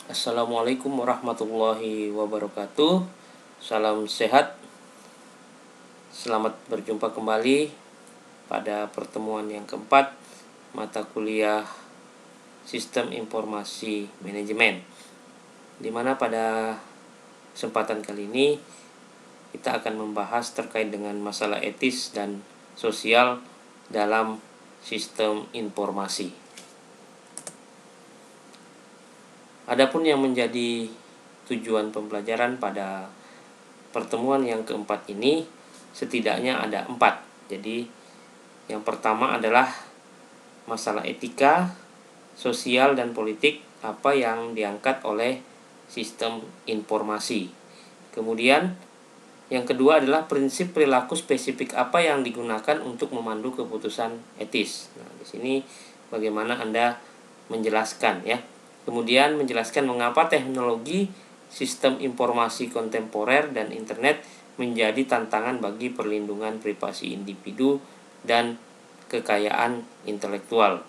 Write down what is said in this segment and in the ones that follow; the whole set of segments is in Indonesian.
Assalamualaikum warahmatullahi wabarakatuh. Salam sehat. Selamat berjumpa kembali pada pertemuan yang keempat mata kuliah Sistem Informasi Manajemen, di mana pada kesempatan kali ini kita akan membahas terkait dengan masalah etis dan sosial dalam sistem informasi. Adapun yang menjadi tujuan pembelajaran pada pertemuan yang keempat ini setidaknya ada 4. Jadi yang pertama adalah masalah etika, sosial, dan politik apa yang diangkat oleh sistem informasi. Kemudian yang kedua adalah prinsip perilaku spesifik apa yang digunakan untuk memandu keputusan etis. Nah, di sini bagaimana Anda menjelaskan ya. Kemudian menjelaskan mengapa teknologi sistem informasi kontemporer dan internet menjadi tantangan bagi perlindungan privasi individu dan kekayaan intelektual.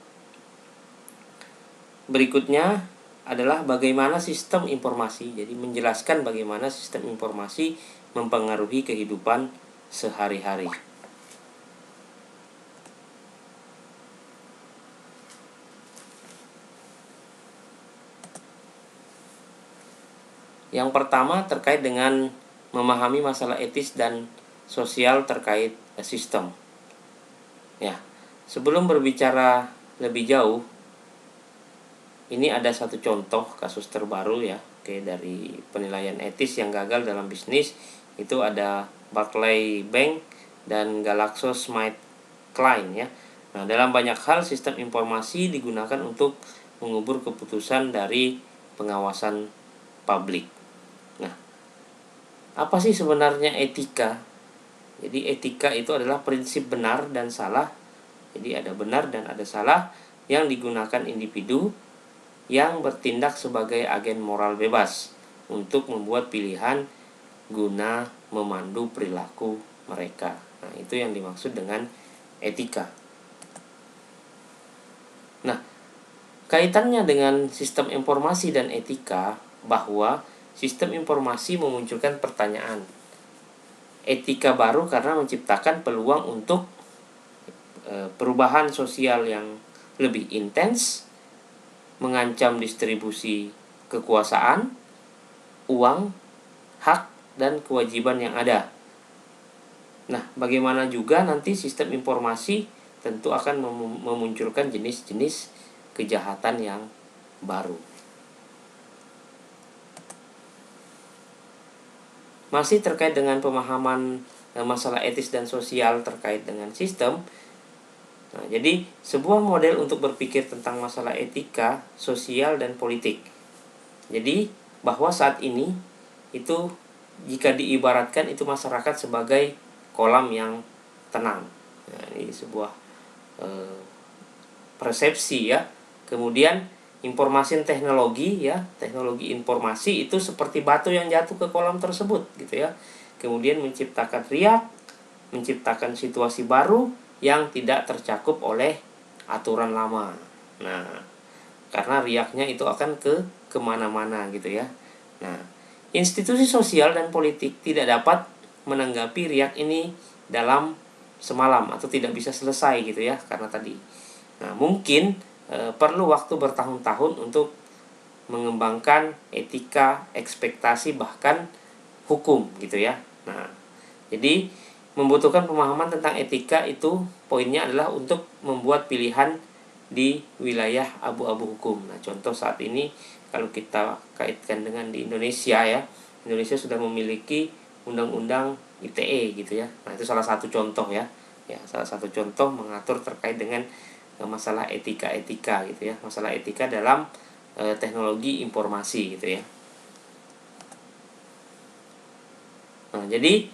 Berikutnya adalah bagaimana sistem informasi, jadi menjelaskan bagaimana sistem informasi mempengaruhi kehidupan sehari-hari. Yang pertama terkait dengan memahami masalah etis dan sosial terkait sistem. Ya, sebelum berbicara lebih jauh, ini ada satu contoh kasus terbaru ya, dari penilaian etis yang gagal dalam bisnis. Itu ada Barclays Bank dan GlaxoSmithKline ya. Nah, dalam banyak hal sistem informasi digunakan untuk mengubur keputusan dari pengawasan publik. Nah, apa sih sebenarnya etika? Jadi etika itu adalah prinsip benar dan salah. Jadi ada benar dan ada salah yang digunakan individu yang bertindak sebagai agen moral bebas untuk membuat pilihan guna memandu perilaku mereka. Nah, itu yang dimaksud dengan etika. Nah, kaitannya dengan sistem informasi dan etika bahwa sistem informasi memunculkan pertanyaan etika baru karena menciptakan peluang untuk perubahan sosial yang lebih intens, mengancam distribusi kekuasaan, uang, hak, dan kewajiban yang ada. Nah, bagaimana juga nanti sistem informasi tentu akan memunculkan jenis-jenis kejahatan yang baru. Masih terkait dengan pemahaman masalah etis dan sosial terkait dengan sistem. Nah, jadi sebuah model untuk berpikir tentang masalah etika, sosial, dan politik. Jadi bahwa saat ini itu jika diibaratkan itu masyarakat sebagai kolam yang tenang. Nah, ini sebuah persepsi ya. Kemudian informasi teknologi ya, teknologi informasi itu seperti batu yang jatuh ke kolam tersebut gitu ya. Kemudian menciptakan riak, menciptakan situasi baru yang tidak tercakup oleh aturan lama. Nah, karena riaknya itu akan kemana-mana gitu ya. Nah, institusi sosial dan politik tidak dapat menanggapi riak ini dalam semalam atau tidak bisa selesai gitu ya, karena tadi. Nah, mungkin perlu waktu bertahun-tahun untuk mengembangkan etika, ekspektasi, bahkan hukum gitu ya. Nah, jadi membutuhkan pemahaman tentang etika itu poinnya adalah untuk membuat pilihan di wilayah abu-abu hukum. Nah, contoh saat ini kalau kita kaitkan dengan di Indonesia ya, Indonesia sudah memiliki undang-undang ITE gitu ya. Nah, itu salah satu contoh ya. Ya, salah satu contoh mengatur terkait dengan masalah etika-etika gitu ya, masalah etika dalam teknologi informasi gitu ya. Nah, jadi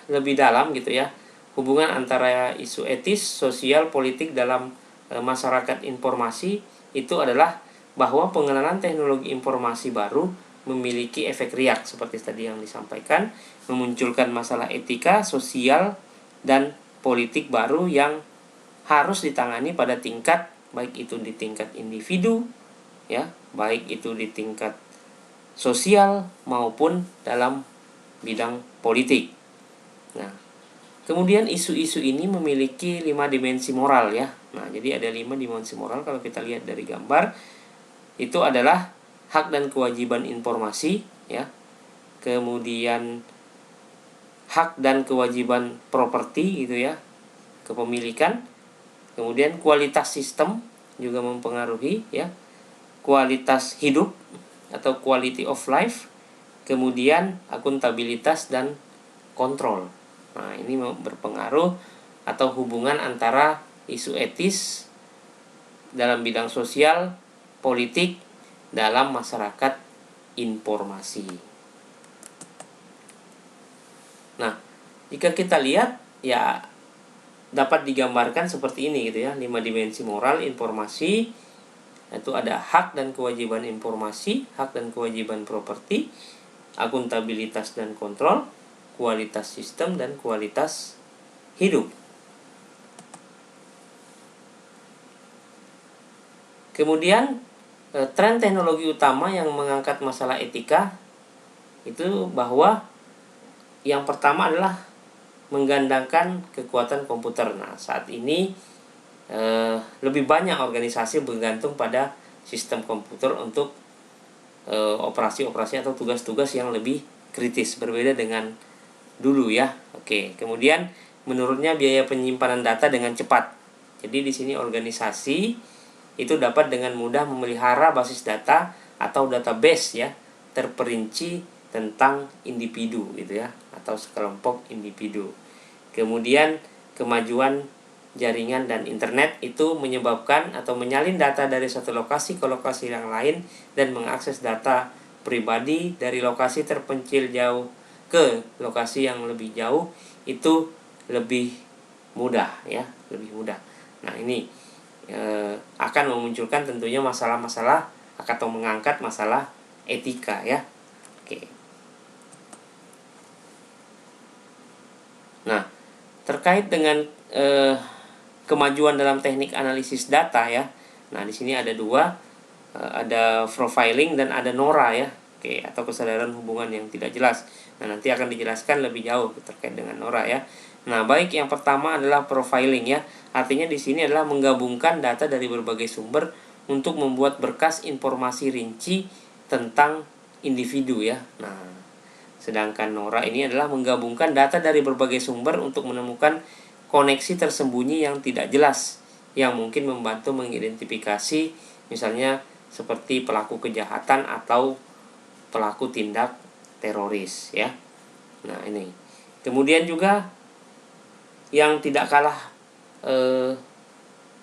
lebih dalam gitu ya, hubungan antara isu etis, sosial, politik dalam masyarakat informasi itu adalah bahwa pengenalan teknologi informasi baru memiliki efek riak seperti tadi yang disampaikan, memunculkan masalah etika, sosial, dan politik baru yang harus ditangani pada tingkat baik itu di tingkat individu, ya, baik itu di tingkat sosial maupun dalam bidang politik. Nah, kemudian isu-isu ini memiliki 5 dimensi moral ya. Nah, jadi ada 5 dimensi moral kalau kita lihat dari gambar. Itu adalah hak dan kewajiban informasi ya. Kemudian hak dan kewajiban properti gitu ya, kepemilikan. Kemudian kualitas sistem juga mempengaruhi ya. Kualitas hidup atau quality of life. Kemudian akuntabilitas dan kontrol. Nah, ini berpengaruh atau hubungan antara isu etis dalam bidang sosial, politik, dalam masyarakat informasi. Nah, jika kita lihat ya dapat digambarkan seperti ini gitu ya, 5 dimensi moral informasi. Itu ada hak dan kewajiban informasi, hak dan kewajiban properti, akuntabilitas dan kontrol, kualitas sistem dan kualitas hidup. Kemudian tren teknologi utama yang mengangkat masalah etika itu bahwa yang pertama adalah menggandengkan kekuatan komputer. Nah, saat ini lebih banyak organisasi bergantung pada sistem komputer untuk operasi-operasi atau tugas-tugas yang lebih kritis, berbeda dengan dulu ya. Oke, kemudian menurunnya biaya penyimpanan data dengan cepat. Jadi di sini organisasi itu dapat dengan mudah memelihara basis data atau database ya, terperinci tentang individu gitu ya, atau sekelompok individu. Kemudian kemajuan jaringan dan internet itu menyebabkan atau menyalin data dari satu lokasi ke lokasi yang lain dan mengakses data pribadi dari lokasi terpencil jauh ke lokasi yang lebih jauh itu lebih mudah ya, lebih mudah. Nah, ini akan memunculkan tentunya masalah-masalah atau mengangkat masalah etika ya. Oke. Nah, terkait dengan kemajuan dalam teknik analisis data ya. Nah, di sini ada dua, ada profiling dan ada NORA ya. Oke, atau kesadaran hubungan yang tidak jelas. Nah, nanti akan dijelaskan lebih jauh terkait dengan NORA ya. Nah, baik yang pertama adalah profiling ya. Artinya di sini adalah menggabungkan data dari berbagai sumber untuk membuat berkas informasi rinci tentang individu ya. Nah, sedangkan NORA ini adalah menggabungkan data dari berbagai sumber untuk menemukan koneksi tersembunyi yang tidak jelas yang mungkin membantu mengidentifikasi misalnya seperti pelaku kejahatan atau pelaku tindak teroris ya. Nah, ini. Kemudian juga yang tidak kalah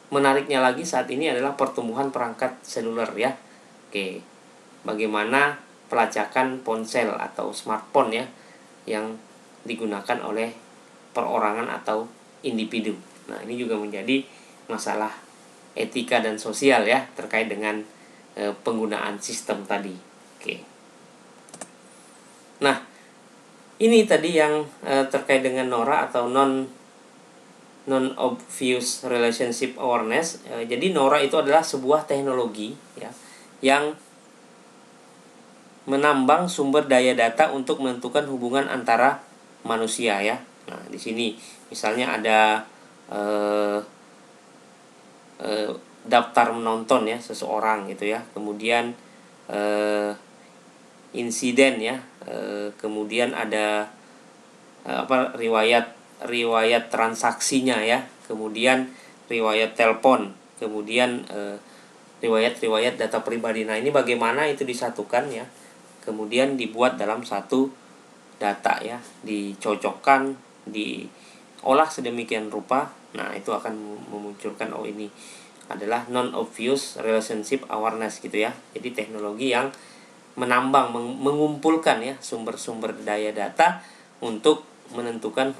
menariknya lagi saat ini adalah pertumbuhan perangkat seluler ya. Oke. Bagaimana pelacakan ponsel atau smartphone ya yang digunakan oleh perorangan atau individu. Nah, ini juga menjadi masalah etika dan sosial ya terkait dengan penggunaan sistem tadi. Oke. Nah, ini tadi yang terkait dengan NORA atau non-obvious relationship awareness. Jadi NORA itu adalah sebuah teknologi ya yang menambang sumber daya data untuk menentukan hubungan antara manusia ya. Nah, di sini misalnya ada daftar menonton ya seseorang gitu ya. Kemudian insiden ya. Kemudian ada riwayat transaksinya ya, kemudian riwayat telepon, kemudian riwayat data pribadi. Nah, ini bagaimana itu disatukan ya, kemudian dibuat dalam satu data ya, dicocokkan, diolah sedemikian rupa. Nah, itu akan memunculkan ini adalah non-obvious relationship awareness gitu ya. Jadi teknologi yang menambang, mengumpulkan ya sumber-sumber daya data untuk menentukan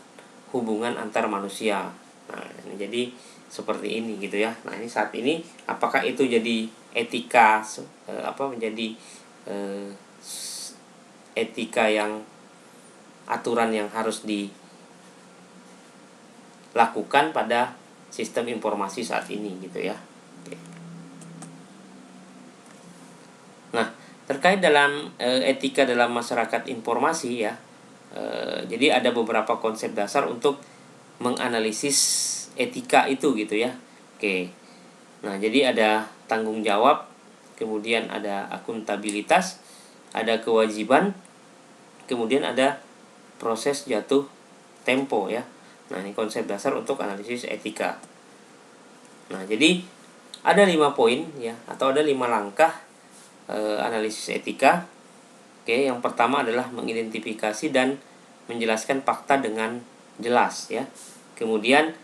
hubungan antar manusia. Nah, ini jadi seperti ini gitu ya. Nah, ini saat ini apakah itu jadi etika menjadi etika yang aturan yang harus dilakukan pada sistem informasi saat ini gitu ya. Oke. Terkait dalam etika dalam masyarakat informasi ya. Jadi ada beberapa konsep dasar untuk menganalisis etika itu gitu ya. Oke. Nah, jadi ada tanggung jawab, kemudian ada akuntabilitas, ada kewajiban, kemudian ada proses jatuh tempo ya. Nah, ini konsep dasar untuk analisis etika. Nah, jadi ada 5 poin ya, atau ada 5 langkah analisis etika. Oke, yang pertama adalah mengidentifikasi dan menjelaskan fakta dengan jelas ya. Kemudian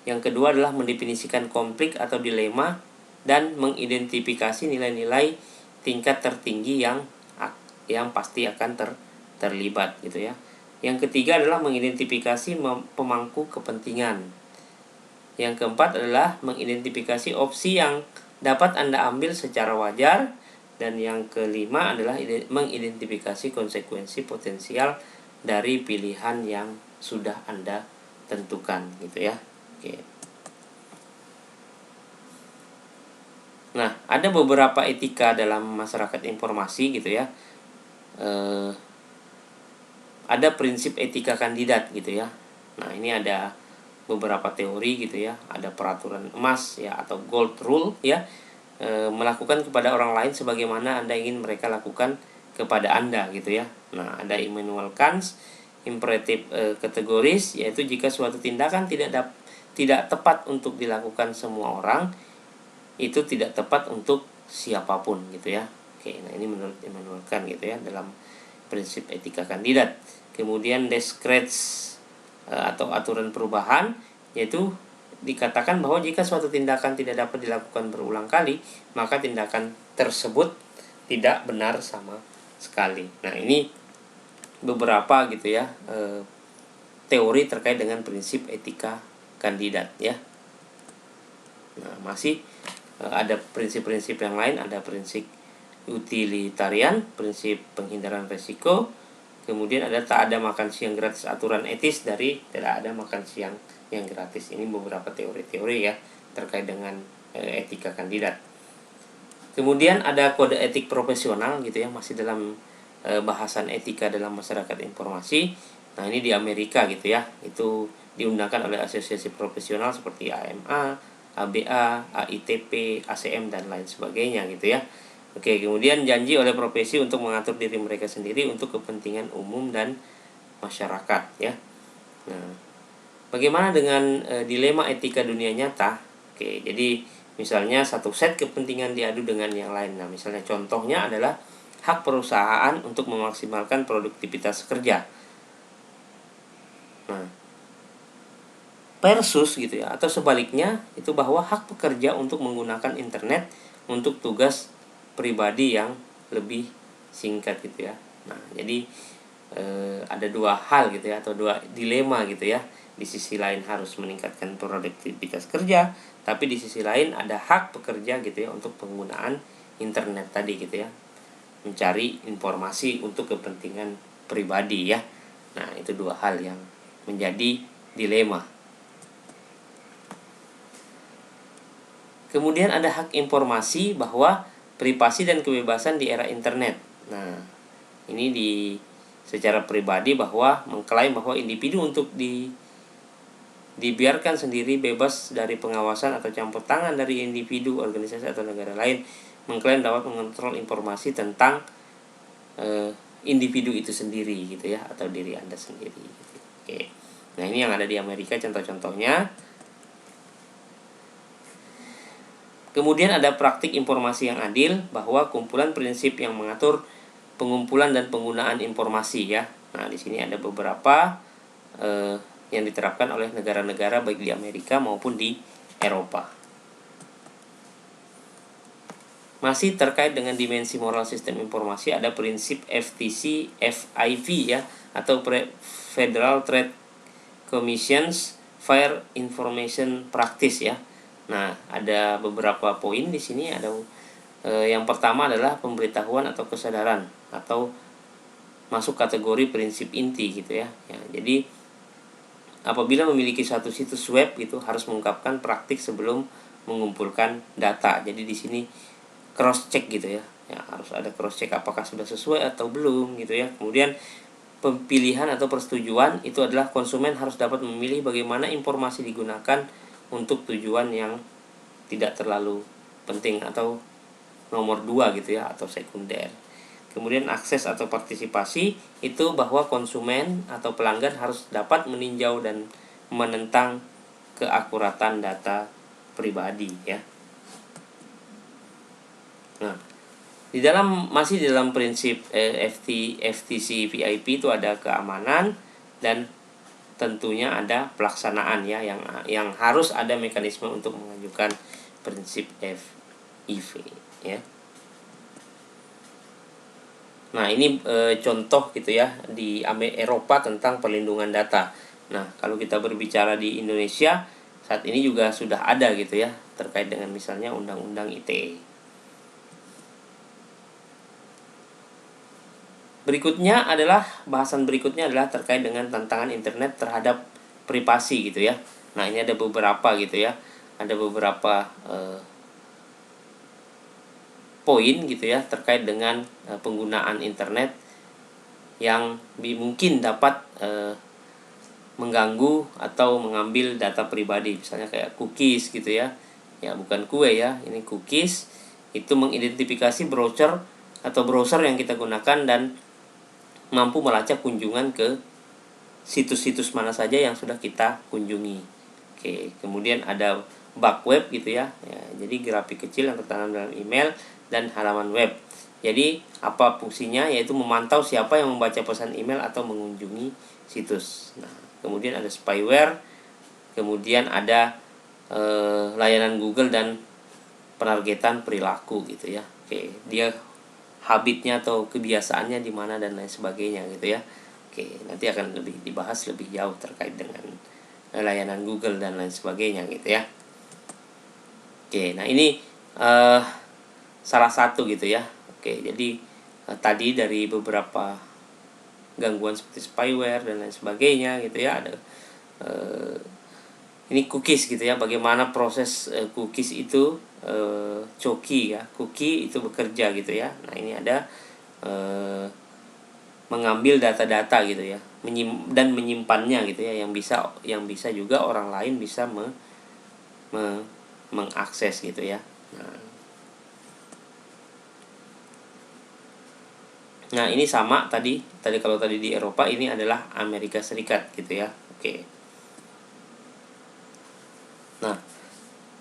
yang kedua adalah mendefinisikan konflik atau dilema dan mengidentifikasi nilai-nilai tingkat tertinggi yang pasti akan terlibat gitu ya. Yang ketiga adalah mengidentifikasi pemangku kepentingan. Yang keempat adalah mengidentifikasi opsi yang dapat Anda ambil secara wajar. Dan yang kelima adalah mengidentifikasi konsekuensi potensial dari pilihan yang sudah Anda tentukan gitu ya. Oke. Nah, ada beberapa etika dalam masyarakat informasi gitu ya. Ada prinsip etika kandidat gitu ya. Nah, ini ada beberapa teori gitu ya. Ada peraturan emas ya, atau gold rule ya. Melakukan kepada orang lain sebagaimana Anda ingin mereka lakukan kepada Anda gitu ya. Nah, ada Immanuel Kant imperatif kategoris, yaitu jika suatu tindakan tidak tepat untuk dilakukan semua orang, itu tidak tepat untuk siapapun gitu ya. Oke, nah ini menurut Immanuel Kant gitu ya dalam prinsip etika kandidat. Kemudian Descartes atau aturan perubahan, yaitu dikatakan bahwa jika suatu tindakan tidak dapat dilakukan berulang kali, maka tindakan tersebut tidak benar sama sekali. Nah, ini beberapa gitu ya teori terkait dengan prinsip etika kandidat ya. Nah, masih ada prinsip-prinsip yang lain, ada prinsip utilitarian, prinsip penghindaran resiko, kemudian ada tak ada makan siang gratis, aturan etis dari tidak ada makan siang yang gratis. Ini beberapa teori-teori ya terkait dengan etika kandidat. Kemudian ada kode etik profesional gitu ya, masih dalam bahasan etika dalam masyarakat informasi. Nah, ini di Amerika gitu ya. Itu diundangkan oleh asosiasi profesional seperti AMA, ABA, AITP, ACM dan lain sebagainya gitu ya. Oke, kemudian janji oleh profesi untuk mengatur diri mereka sendiri untuk kepentingan umum dan masyarakat ya. Nah, bagaimana dengan dilema etika dunia nyata? Oke, jadi misalnya satu set kepentingan diadu dengan yang lain. Nah, misalnya contohnya adalah hak perusahaan untuk memaksimalkan produktivitas kerja. Nah, versus gitu ya, atau sebaliknya itu bahwa hak pekerja untuk menggunakan internet untuk tugas pribadi yang lebih singkat gitu ya. Nah, jadi ada dua hal gitu ya, atau dua dilema gitu ya. Di sisi lain harus meningkatkan produktivitas kerja, tapi di sisi lain ada hak pekerja gitu ya untuk penggunaan internet tadi gitu ya, mencari informasi untuk kepentingan pribadi ya. Nah, itu dua hal yang menjadi dilema. Kemudian ada hak informasi, bahwa privasi dan kebebasan di era internet. Nah, ini secara pribadi bahwa mengklaim bahwa individu untuk dibiarkan sendiri bebas dari pengawasan atau campur tangan dari individu, organisasi atau negara lain, mengklaim dapat mengontrol informasi tentang individu itu sendiri gitu ya, atau diri Anda sendiri gitu. Oke. Nah, ini yang ada di Amerika contoh-contohnya. Kemudian ada praktik informasi yang adil, bahwa kumpulan prinsip yang mengatur pengumpulan dan penggunaan informasi ya. Nah, di sini ada beberapa yang diterapkan oleh negara-negara baik di Amerika maupun di Eropa. Masih terkait dengan dimensi moral sistem informasi, ada prinsip FTC FIV ya, atau Federal Trade Commission's Fair Information Practice ya. Nah, ada beberapa poin di sini. Ada yang pertama adalah pemberitahuan atau kesadaran, atau masuk kategori prinsip inti gitu ya. Jadi apabila memiliki satu situs web gitu, harus mengungkapkan praktik sebelum mengumpulkan data. Jadi di sini cross check gitu ya. Ya, harus ada cross check apakah sudah sesuai atau belum gitu ya. Kemudian pemilihan atau persetujuan itu adalah konsumen harus dapat memilih bagaimana informasi digunakan untuk tujuan yang tidak terlalu penting atau nomor 2 gitu ya, atau sekunder. Kemudian akses atau partisipasi itu bahwa konsumen atau pelanggan harus dapat meninjau dan menentang keakuratan data pribadi ya. Nah, masih dalam prinsip FTC VIP itu ada keamanan dan tentunya ada pelaksanaan ya, yang harus ada mekanisme untuk mengajukan prinsip FIV ya. Nah, ini contoh gitu ya di Eropa tentang perlindungan data. Nah, kalau kita berbicara di Indonesia saat ini juga sudah ada gitu ya, terkait dengan misalnya Undang-Undang ITE. Bahasan berikutnya adalah terkait dengan tantangan internet terhadap privasi gitu ya. Nah, ini ada beberapa gitu ya. Ada beberapa poin gitu ya terkait dengan penggunaan internet yang mungkin dapat mengganggu atau mengambil data pribadi, misalnya kayak cookies gitu ya. Ya, bukan kue ya, ini cookies. Itu mengidentifikasi browser yang kita gunakan dan mampu melacak kunjungan ke situs-situs mana saja yang sudah kita kunjungi. Oke, kemudian ada bug web gitu ya. Jadi grafik kecil yang tertanam dalam email dan halaman web. Jadi apa fungsinya? Yaitu memantau siapa yang membaca pesan email atau mengunjungi situs. Nah, kemudian ada spyware, kemudian ada layanan Google dan penargetan perilaku gitu ya. Oke, dia habitnya atau kebiasaannya di mana dan lain sebagainya gitu ya. Oke, nanti akan lebih dibahas lebih jauh terkait dengan layanan Google dan lain sebagainya gitu ya. Oke, nah ini salah satu gitu ya. Oke, jadi tadi dari beberapa gangguan seperti spyware dan lain sebagainya gitu ya, ada ini cookies gitu ya, bagaimana proses cookies itu cookie itu bekerja gitu ya. Nah, ini ada mengambil data-data gitu ya, dan menyimpannya gitu ya, yang bisa juga orang lain bisa mengakses gitu ya. Nah, ini sama tadi kalau tadi di Eropa, ini adalah Amerika Serikat gitu ya. Oke. Nah,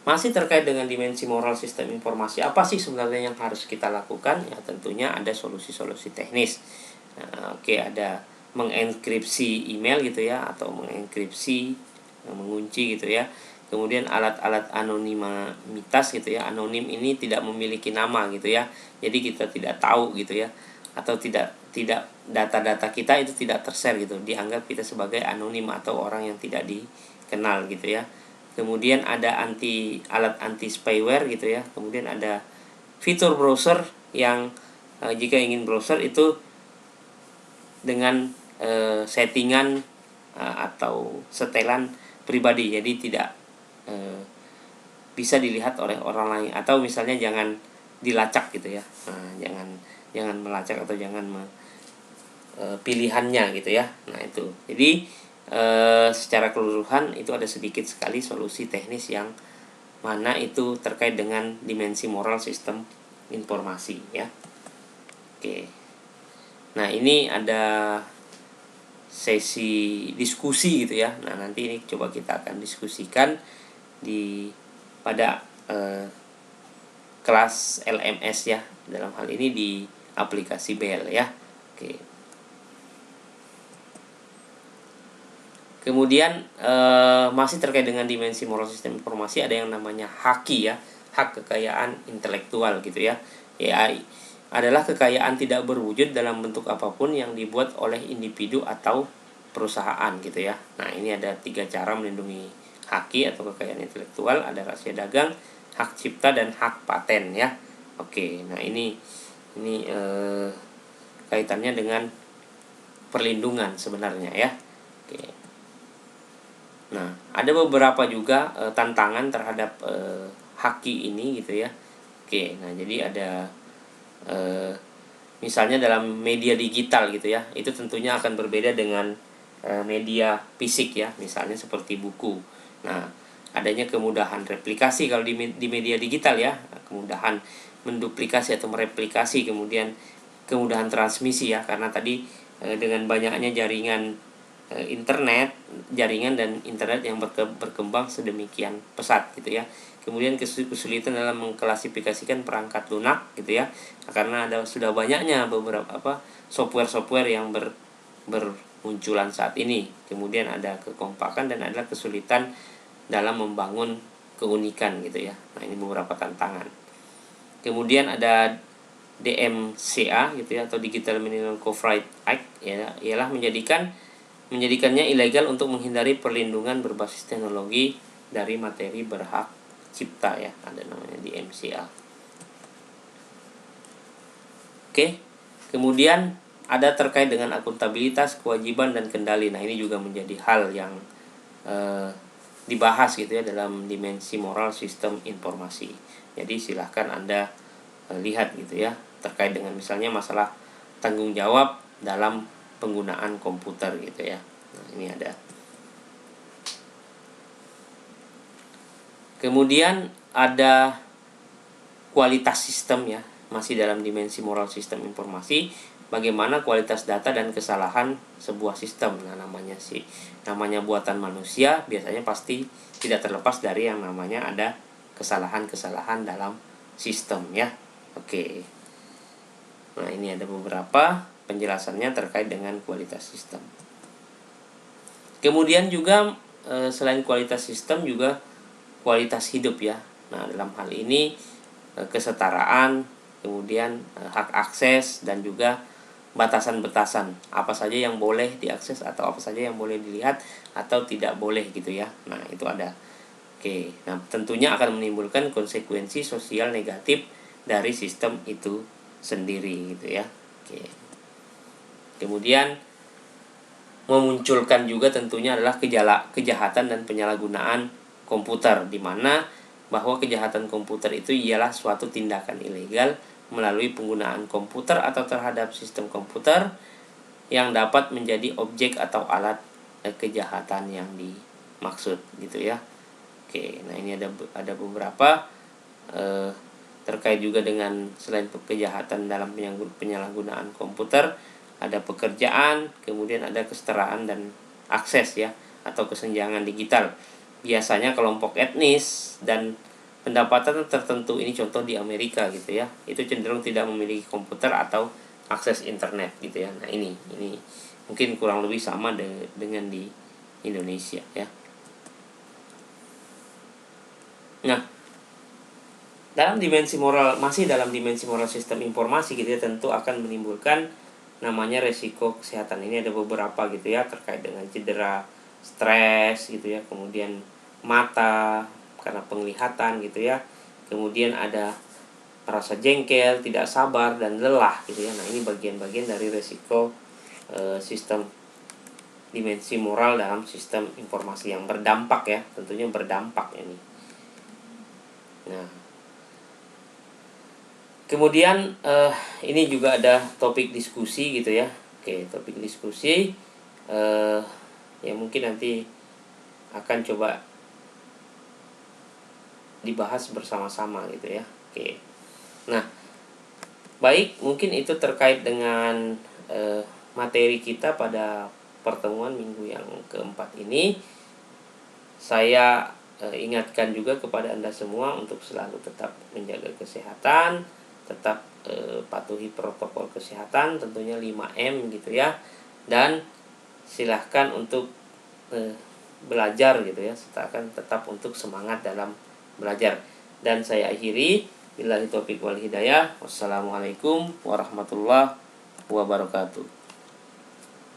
masih terkait dengan dimensi moral sistem informasi, apa sih sebenarnya yang harus kita lakukan? Ya, tentunya ada solusi-solusi teknis. Nah, oke, ada mengenkripsi email gitu ya, atau mengenkripsi, mengunci gitu ya. Kemudian alat-alat anonimitas gitu ya. Anonim ini tidak memiliki nama gitu ya. Jadi kita tidak tahu gitu ya, atau tidak data-data kita itu tidak tershare gitu, dianggap kita sebagai anonim atau orang yang tidak dikenal gitu ya. Kemudian ada alat anti spyware gitu ya. Kemudian ada fitur browser yang jika ingin browser itu dengan settingan atau setelan pribadi, jadi tidak bisa dilihat oleh orang lain, atau misalnya jangan dilacak gitu ya. Nah, jangan melacak atau jangan pilihannya gitu ya. Nah, itu jadi secara keseluruhan itu ada sedikit sekali solusi teknis yang mana itu terkait dengan dimensi moral sistem informasi ya. Oke. Nah, ini ada sesi diskusi gitu ya. Nah, nanti ini coba kita akan diskusikan pada kelas LMS ya, dalam hal ini di aplikasi Bell ya. Oke. Kemudian masih terkait dengan dimensi moral sistem informasi, ada yang namanya haki ya, hak kekayaan intelektual gitu ya. AI adalah kekayaan tidak berwujud dalam bentuk apapun yang dibuat oleh individu atau perusahaan gitu ya. Nah, ini ada 3 cara melindungi haki atau kekayaan intelektual, ada rahasia dagang, hak cipta, dan hak paten ya. Oke, nah ini kaitannya dengan perlindungan sebenarnya ya. Oke. Nah, ada beberapa juga tantangan terhadap haki ini gitu ya. Oke, nah jadi ada misalnya dalam media digital gitu ya, itu tentunya akan berbeda dengan media fisik ya, misalnya seperti buku. Nah, adanya kemudahan replikasi kalau di media digital ya, kemudahan menduplikasi atau mereplikasi, kemudian kemudahan transmisi ya, karena tadi dengan banyaknya jaringan jaringan dan internet yang berkembang sedemikian pesat gitu ya. Kemudian kesulitan dalam mengklasifikasikan perangkat lunak gitu ya, karena sudah banyaknya beberapa software yang bermunculan saat ini. Kemudian ada kekompakan dan ada kesulitan dalam membangun keunikan gitu ya. Nah, ini beberapa tantangan. Kemudian ada DMCA gitu ya, atau Digital Millennium Copyright Act ya, ialah menjadikannya ilegal untuk menghindari perlindungan berbasis teknologi dari materi berhak cipta ya, ada namanya di MCA. Oke, kemudian ada terkait dengan akuntabilitas, kewajiban dan kendali. Nah, ini juga menjadi hal yang dibahas gitu ya dalam dimensi moral sistem informasi. Jadi silahkan Anda lihat gitu ya, terkait dengan misalnya masalah tanggung jawab dalam penggunaan komputer gitu ya. Nah, ini ada. Kemudian ada kualitas sistem ya, masih dalam dimensi moral sistem informasi, bagaimana kualitas data dan kesalahan sebuah sistem. Nah, namanya buatan manusia biasanya pasti tidak terlepas dari yang namanya ada kesalahan-kesalahan dalam sistem ya. Oke. Nah, ini ada beberapa penjelasannya terkait dengan kualitas sistem. Kemudian juga selain kualitas sistem juga kualitas hidup ya. Nah, dalam hal ini kesetaraan, kemudian hak akses dan juga batasan-batasan apa saja yang boleh diakses atau apa saja yang boleh dilihat atau tidak boleh gitu ya. Nah, itu ada. Oke. Nah, tentunya akan menimbulkan konsekuensi sosial negatif dari sistem itu sendiri gitu ya. Oke. Kemudian memunculkan juga tentunya adalah kejahatan dan penyalahgunaan komputer, di mana bahwa kejahatan komputer itu ialah suatu tindakan ilegal melalui penggunaan komputer atau terhadap sistem komputer yang dapat menjadi objek atau alat kejahatan yang dimaksud gitu ya. Oke, nah ini ada beberapa terkait juga dengan selain kejahatan dalam penyalahgunaan komputer, ada pekerjaan, kemudian ada kesetaraan dan akses ya, atau kesenjangan digital. Biasanya kelompok etnis dan pendapatan tertentu, ini contoh di Amerika gitu ya, itu cenderung tidak memiliki komputer atau akses internet gitu ya. Nah, ini mungkin kurang lebih sama dengan di Indonesia ya. Nah, masih dalam dimensi moral sistem informasi gitu ya, tentu akan menimbulkan namanya resiko kesehatan. Ini ada beberapa gitu ya, terkait dengan cedera, stres gitu ya, kemudian mata karena penglihatan gitu ya, kemudian ada rasa jengkel, tidak sabar dan lelah gitu ya. Nah, ini bagian-bagian dari resiko sistem dimensi moral dalam sistem informasi yang berdampak ya, tentunya berdampak ini. Nah, kemudian ini juga ada topik diskusi gitu ya. Oke, topik diskusi ya mungkin nanti akan coba dibahas bersama-sama gitu ya. Oke. Nah, baik, mungkin itu terkait dengan materi kita pada pertemuan minggu yang keempat ini. Saya ingatkan juga kepada Anda semua untuk selalu tetap menjaga kesehatan, tetap patuhi protokol kesehatan, tentunya 5M gitu ya. Dan silahkan untuk belajar gitu ya, tetap untuk semangat dalam belajar. Dan saya akhiri, billahi taufiq wal hidayah. Wassalamualaikum warahmatullahi wabarakatuh.